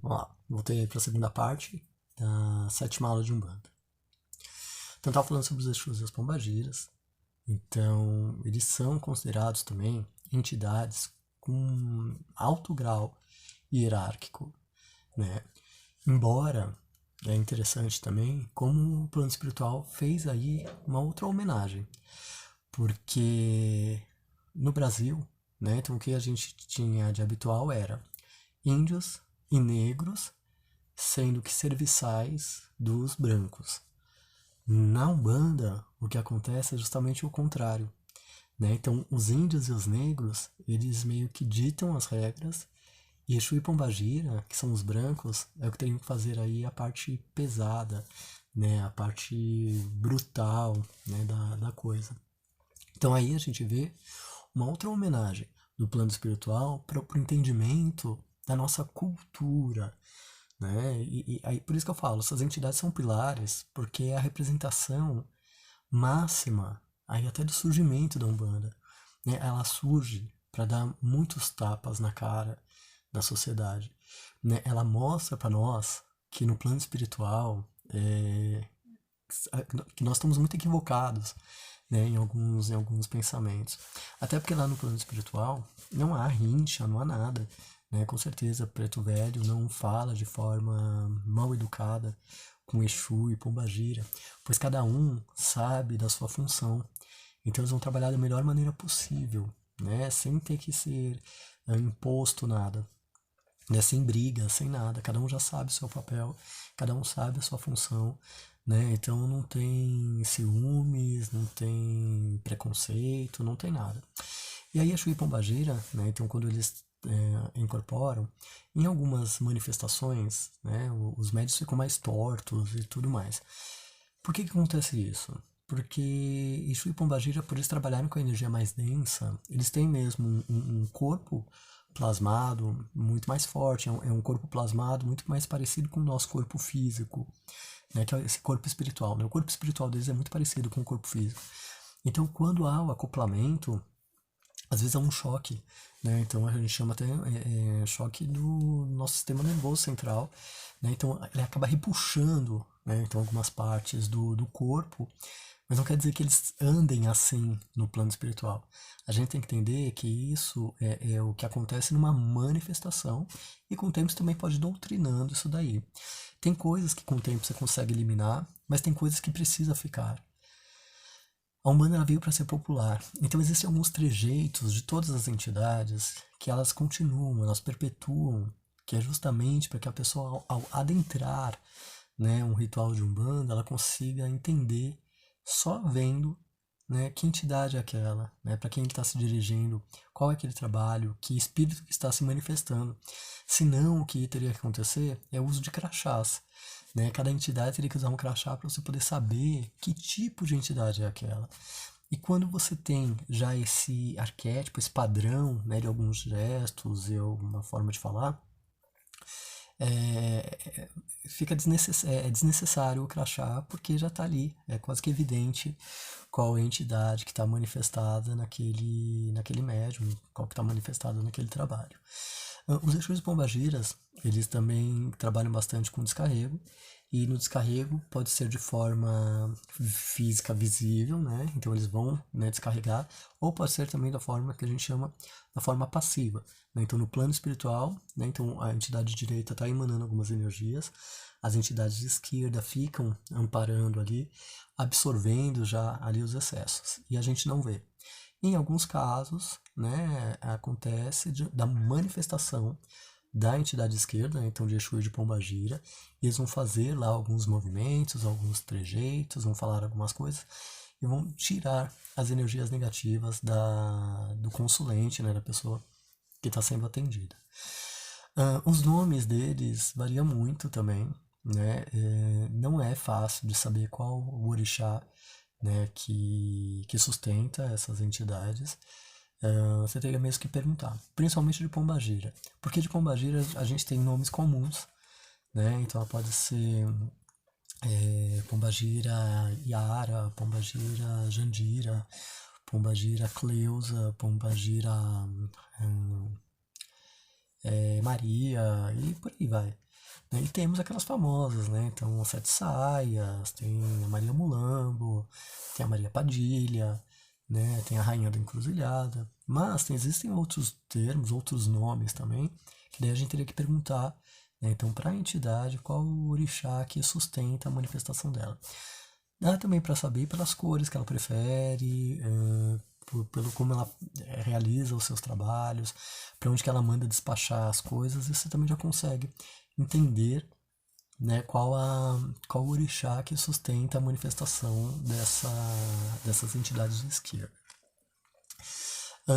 Vamos lá, voltei para a segunda parte da sétima aula de Umbanda. Então, estava falando sobre os Exus e as Pombagiras. Então, eles são considerados também entidades com alto grau hierárquico, né? Embora é interessante também como o plano espiritual fez aí uma outra homenagem, porque no Brasil, né, então o que a gente tinha de habitual era índios e negros sendo que serviçais dos brancos. Na Umbanda, o que acontece é justamente o contrário, né? Então, os índios e os negros, eles meio que ditam as regras, e Exu e Pombagira, que são os brancos, é o que teriam que fazer aí a parte pesada, né? A parte brutal, né? da coisa. Então, aí a gente vê uma outra homenagem do plano espiritual para o entendimento da nossa cultura, né? E aí, por isso que eu falo, essas entidades são pilares, porque é a representação máxima, aí até do surgimento da Umbanda, né? Ela surge para dar muitos tapas na cara da sociedade, né? Ela mostra para nós que no plano espiritual que nós estamos muito equivocados, né? Em alguns pensamentos, até porque lá no plano espiritual não há rincha, não há nada, né? Com certeza Preto Velho não fala de forma mal educada com Exu e Pombagira, pois cada um sabe da sua função. Então eles vão trabalhar da melhor maneira possível, né? Sem ter que ser imposto nada, né? Sem briga, sem nada. Cada um já sabe o seu papel, cada um sabe a sua função, né? Então não tem ciúmes, não tem preconceito, não tem nada. E aí Exu e Pombagira, né? Então quando eles incorporam, em algumas manifestações, né? Os médios ficam mais tortos e tudo mais. Por que acontece isso? Porque Exu e Pombagira, por eles trabalharem com a energia mais densa, eles têm mesmo um corpo plasmado muito mais forte, é um corpo plasmado muito mais parecido com o nosso corpo físico, né, que é esse corpo espiritual. Né? O corpo espiritual deles é muito parecido com o corpo físico. Então, quando há o acoplamento, às vezes há um choque, né? Então a gente chama até choque do nosso sistema nervoso central, né? Então ele acaba repuxando, né? Então algumas partes do corpo, mas não quer dizer que eles andem assim no plano espiritual. A gente tem que entender que isso é o que acontece numa manifestação e com o tempo você também pode ir doutrinando isso daí. Tem coisas que com o tempo você consegue eliminar, mas tem coisas que precisa ficar. A Umbanda ela veio para ser popular. Então existem alguns trejeitos de todas as entidades que elas continuam, elas perpetuam, que é justamente para que a pessoa ao adentrar, né, um ritual de Umbanda, ela consiga entender só vendo, né, que entidade é aquela, né, para quem ele está se dirigindo, qual é aquele trabalho, que espírito que está se manifestando. Senão, o que teria que acontecer é o uso de crachás. Né? Cada entidade teria que usar um crachá para você poder saber que tipo de entidade é aquela. E quando você tem já esse arquétipo, esse padrão, né, de alguns gestos e alguma forma de falar, é, é desnecessário o crachá porque já está ali, é quase que evidente qual é a entidade que está manifestada naquele médium, qual que está manifestada naquele trabalho. Os Exus e Pombagiras, eles também trabalham bastante com descarrego, e no descarrego pode ser de forma física visível, né? Então eles vão, né, descarregar, ou pode ser também da forma que a gente chama da forma passiva, né? Então no plano espiritual, né, então a entidade direita está emanando algumas energias, as entidades de esquerda ficam amparando ali, absorvendo já ali os excessos, e a gente não vê. Em alguns casos, né, acontece da manifestação da entidade esquerda, né, então de Exu e de Pombagira, e eles vão fazer lá alguns movimentos, alguns trejeitos, vão falar algumas coisas e vão tirar as energias negativas do consulente, né, da pessoa que está sendo atendida. Os nomes deles variam muito também, né? Não é fácil de saber qual o orixá, né, que sustenta essas entidades. Você teria mesmo que perguntar, principalmente de Pombagira, porque de Pombagira a gente tem nomes comuns, né? Então ela pode ser Pombagira Yara, Pombagira Jandira, Pombagira Cleusa, Pombagira hum, Maria e por aí vai. né? E temos aquelas famosas, né? Então, Sete Saias, tem a Maria Mulambo, tem a Maria Padilha, né? Tem a Rainha da Encruzilhada. Mas existem outros termos, outros nomes também, que daí a gente teria que perguntar, né? Então, para a entidade, qual o orixá que sustenta a manifestação dela. Dá também para saber pelas cores que ela prefere, pelo como ela realiza os seus trabalhos, para onde que ela manda despachar as coisas, e você também já consegue entender, né, qual o orixá que sustenta a manifestação dessas entidades de esquerda.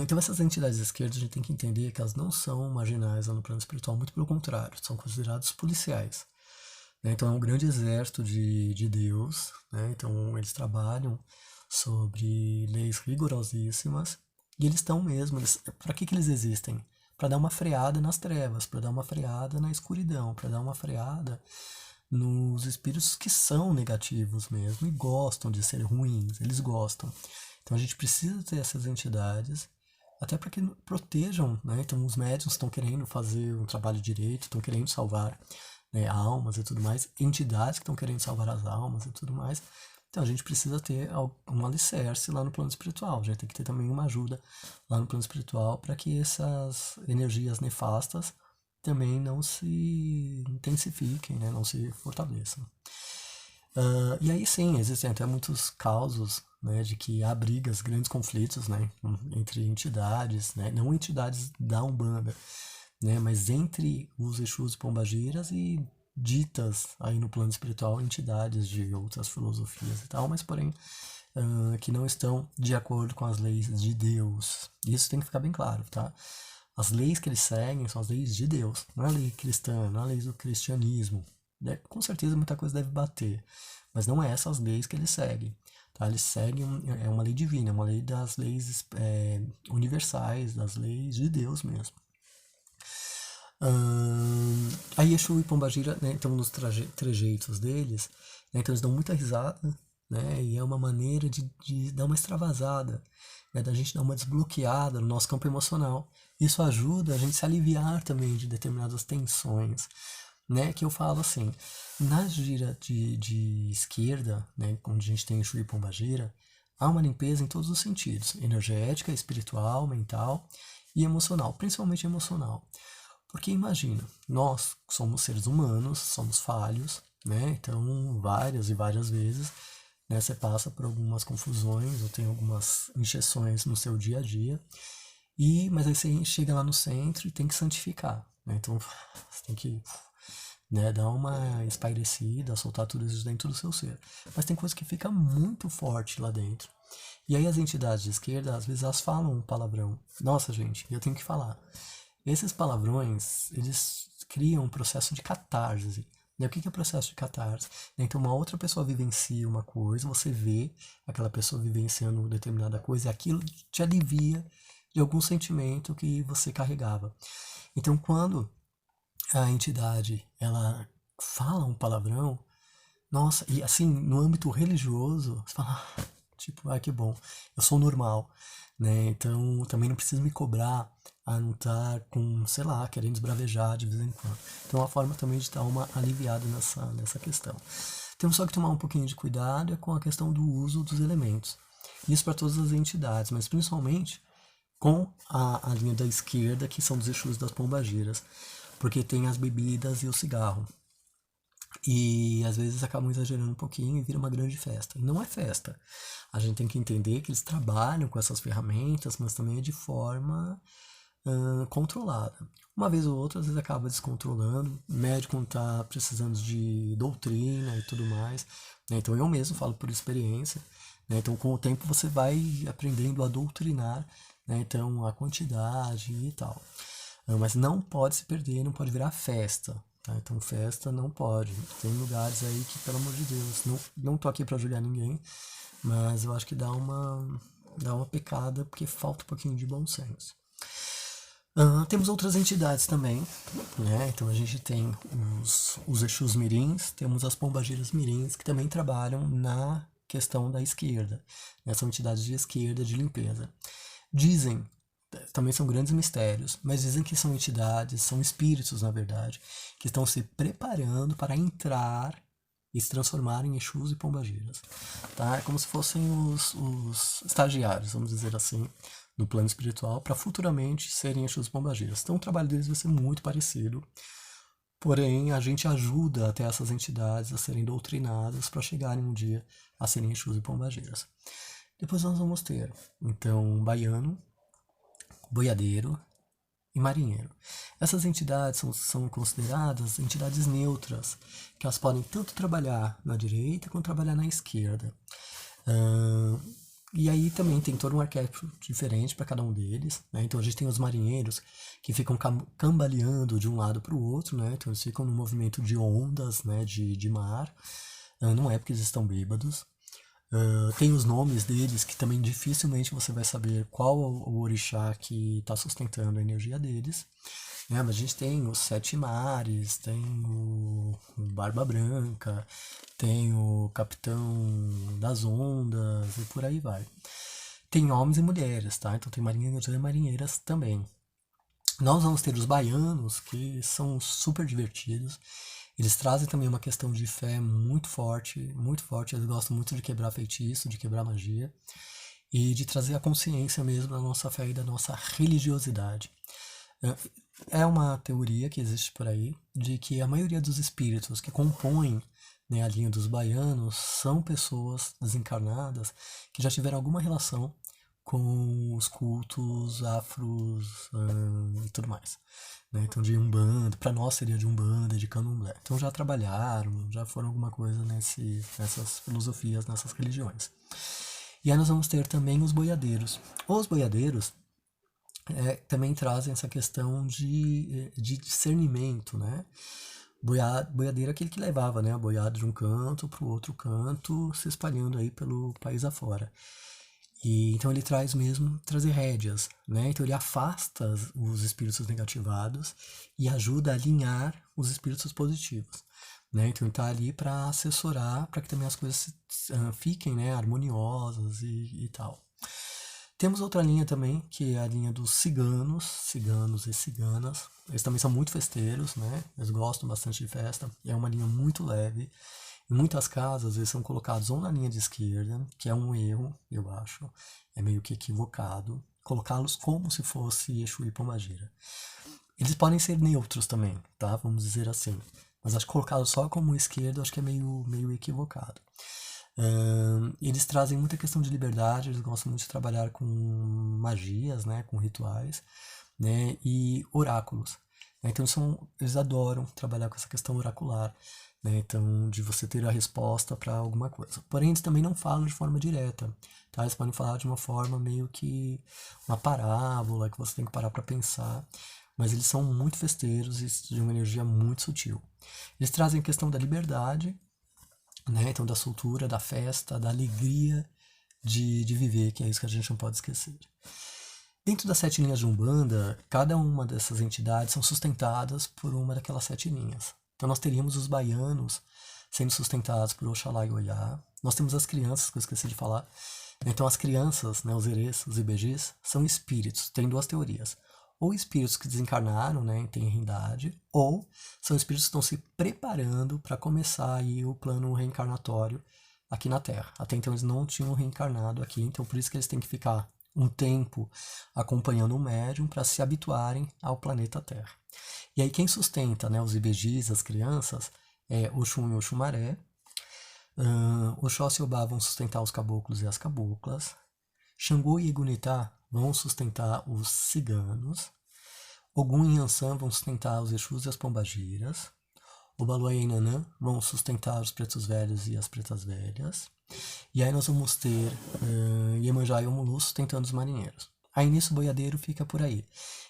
Então essas entidades de esquerda a gente tem que entender que elas não são marginais lá no plano espiritual, muito pelo contrário, são considerados policiais. Né? Então é um grande exército de Deus, né? Então eles trabalham sobre leis rigorosíssimas e eles estão mesmo, para que eles existem? Para dar uma freada nas trevas, para dar uma freada na escuridão, para dar uma freada nos espíritos que são negativos mesmo e gostam de ser ruins, eles gostam. Então a gente precisa ter essas entidades até para que protejam, né? Então os médiuns estão querendo fazer um trabalho direito, estão querendo salvar, né, almas e tudo mais, entidades que estão querendo salvar as almas e tudo mais. Então a gente precisa ter um alicerce lá no plano espiritual, a gente tem que ter também uma ajuda lá no plano espiritual para que essas energias nefastas também não se intensifiquem, né, não se fortaleçam. E aí sim, existem até muitos causos, né, de que há brigas, grandes conflitos, né, entre entidades, né, não entidades da Umbanda, né, mas entre os Exus e Pombagiras e ditas aí no plano espiritual entidades de outras filosofias e tal, mas porém que não estão de acordo com as leis de Deus. Isso tem que ficar bem claro, tá? As leis que eles seguem são as leis de Deus, não é a lei cristã, não é a lei do cristianismo. Com certeza muita coisa deve bater, mas não é essas leis que eles seguem. Tá? Eles seguem uma lei divina, é uma lei das leis universais, das leis de Deus mesmo. Aí Exu e Pombagira, né, então nos trejeitos deles, né, então eles dão muita risada, né, e é uma maneira de dar uma extravasada, né, da gente dar uma desbloqueada no nosso campo emocional. Isso ajuda a gente se aliviar também de determinadas tensões, né, que eu falo assim, na gira de esquerda, né, onde a gente tem Exu e Pombagira, há uma limpeza em todos os sentidos, energética, espiritual, mental e emocional, principalmente emocional. Porque imagina, nós somos seres humanos, somos falhos, né? Então, várias e várias vezes, né, você passa por algumas confusões ou tem algumas injeções no seu dia a dia. Mas aí você chega lá no centro e tem que santificar, né? Então, você tem que, né, dar uma espairecida, soltar tudo isso dentro do seu ser. Mas tem coisa que fica muito forte lá dentro. E aí as entidades de esquerda, às vezes, elas falam um palavrão. Nossa, gente, eu tenho que falar. Esses palavrões, eles criam um processo de catarse. Né? O que é o processo de catarse? Então, uma outra pessoa vivencia uma coisa, você vê aquela pessoa vivenciando determinada coisa e aquilo te alivia de algum sentimento que você carregava. Então, quando a entidade ela fala um palavrão, nossa, e assim, no âmbito religioso, você fala, tipo, que bom, eu sou normal, né? Então também não preciso me cobrar a não estar com, sei lá, querendo esbravejar de vez em quando. Então é uma forma também de dar uma aliviada nessa questão. Temos só que tomar um pouquinho de cuidado com a questão do uso dos elementos. Isso para todas as entidades, mas principalmente com a linha da esquerda, que são dos Exus das Pombagiras, porque tem as bebidas e o cigarro. E às vezes acabam exagerando um pouquinho e vira uma grande festa. E não é festa. A gente tem que entender que eles trabalham com essas ferramentas, mas também é de forma controlada. Uma vez ou outra, às vezes acaba descontrolando. O médico está precisando de doutrina e tudo mais. Né? Então eu mesmo falo por experiência. Né? Então com o tempo você vai aprendendo a doutrinar, né? Então a quantidade e tal. Mas não pode se perder, não pode virar festa. Tá? Então festa não pode. Tem lugares aí que, pelo amor de Deus, não tô aqui para julgar ninguém, mas eu acho que dá uma pecada porque falta um pouquinho de bom senso. Temos outras entidades também, né? Então a gente tem os Exus Mirins, temos as Pombagiras Mirins, que também trabalham na questão da esquerda, né? São entidades de esquerda de limpeza. Dizem também são grandes mistérios, mas dizem que são entidades, são espíritos, na verdade, que estão se preparando para entrar e se transformar em Exus e Pombagiras. Tá? É como se fossem os estagiários, vamos dizer assim, no plano espiritual, para futuramente serem Exus e Pombagiras. Então o trabalho deles vai ser muito parecido, porém a gente ajuda até essas entidades a serem doutrinadas para chegarem um dia a serem Exus e Pombagiras. Depois nós vamos ter, então, baiano, boiadeiro e marinheiro. Essas entidades são consideradas entidades neutras, que elas podem tanto trabalhar na direita quanto trabalhar na esquerda. E aí também tem todo um arquétipo diferente para cada um deles, né? Então a gente tem os marinheiros que ficam cambaleando de um lado para o outro, né? Então eles ficam no movimento de ondas, né? de mar. Não é porque eles estão bêbados. Tem os nomes deles que também dificilmente você vai saber qual o orixá que está sustentando a energia deles. Mas a gente tem os Sete Mares, tem o Barba Branca, tem o Capitão das Ondas e por aí vai. Tem homens e mulheres, tá? Então tem marinheiros e marinheiras também. Nós vamos ter os baianos, que são super divertidos. Eles trazem também uma questão de fé muito forte, muito forte. Eles gostam muito de quebrar feitiço, de quebrar magia e de trazer a consciência mesmo da nossa fé e da nossa religiosidade. É uma teoria que existe por aí de que a maioria dos espíritos que compõem, né, a linha dos baianos são pessoas desencarnadas que já tiveram alguma relação com os cultos afros e tudo mais. Né? Então, de Umbanda, para nós seria de Umbanda, de Candomblé. Então, já trabalharam, já foram alguma coisa nessas filosofias, nessas religiões. E aí nós vamos ter também os boiadeiros. Os boiadeiros também trazem essa questão de discernimento, né? Boiadeiro é aquele que levava, né, a boiada de um canto para o outro canto, se espalhando aí pelo país afora. E então ele traz mesmo trazer rédeas, né? Então ele afasta os espíritos negativados e ajuda a alinhar os espíritos positivos, né? Então ele está ali para assessorar, para que também as coisas fiquem, né, harmoniosas e tal. Temos outra linha também, que é a linha dos ciganos e ciganas. Eles também são muito festeiros, né? Eles gostam bastante de festa. É uma linha muito leve. Em muitas casas, eles são colocados ou na linha de esquerda, que é um erro, eu acho. É meio que equivocado. Colocá-los como se fosse Exu e Pombagira. Eles podem ser neutros também, tá? Vamos dizer assim. Mas acho que colocá-los só como esquerda, acho que é meio equivocado. Eles trazem muita questão de liberdade, eles gostam muito de trabalhar com magias, né, com rituais, né, e oráculos. Então eles adoram trabalhar com essa questão oracular, né, então de você ter a resposta para alguma coisa. Porém, eles também não falam de forma direta, tá? Eles podem falar de uma forma meio que uma parábola que você tem que parar para pensar, mas eles são muito festeiros e de uma energia muito sutil. Eles trazem a questão da liberdade, né? Então, da soltura, da festa, da alegria de viver, que é isso que a gente não pode esquecer. Dentro das 7 linhas de Umbanda, cada uma dessas entidades são sustentadas por uma daquelas 7 linhas. Então, nós teríamos os baianos sendo sustentados por Oxalá e Oiá. Nós temos as crianças, que eu esqueci de falar. Então, as crianças, né, os erês, os ibejis, são espíritos. Tem duas teorias. Ou espíritos que desencarnaram, né, em tenridade, ou são espíritos que estão se preparando para começar aí o plano reencarnatório aqui na Terra. Até então eles não tinham reencarnado aqui, então por isso que eles têm que ficar um tempo acompanhando o médium para se habituarem ao planeta Terra. E aí quem sustenta, né, os ibejis, as crianças, é Oxum e Oxumaré. Oxóssi e Obá vão sustentar os caboclos e as caboclas. Xangô e Egunitá vão sustentar os ciganos. Ogum e Yansan vão sustentar os Exus e as Pombagiras. Obaluá e Inanã vão sustentar os pretos velhos e as pretas velhas. E aí nós vamos ter Iemanjá e Omulu sustentando os marinheiros. Aí nisso o boiadeiro fica por aí.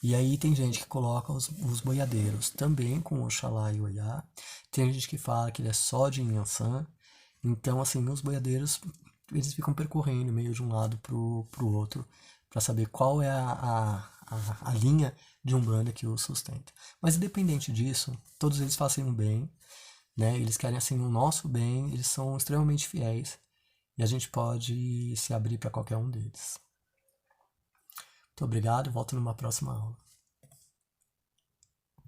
E aí tem gente que coloca os boiadeiros também com Oxalá e Oiá. Tem gente que fala que ele é só de Inhansã. Então, assim, os boiadeiros, eles ficam percorrendo meio de um lado pro outro para saber qual é a linha de Umbanda que o sustenta. Mas independente disso, todos eles fazem o bem, né? Eles querem, assim, o nosso bem, eles são extremamente fiéis e a gente pode se abrir para qualquer um deles. Muito obrigado e volto numa próxima aula.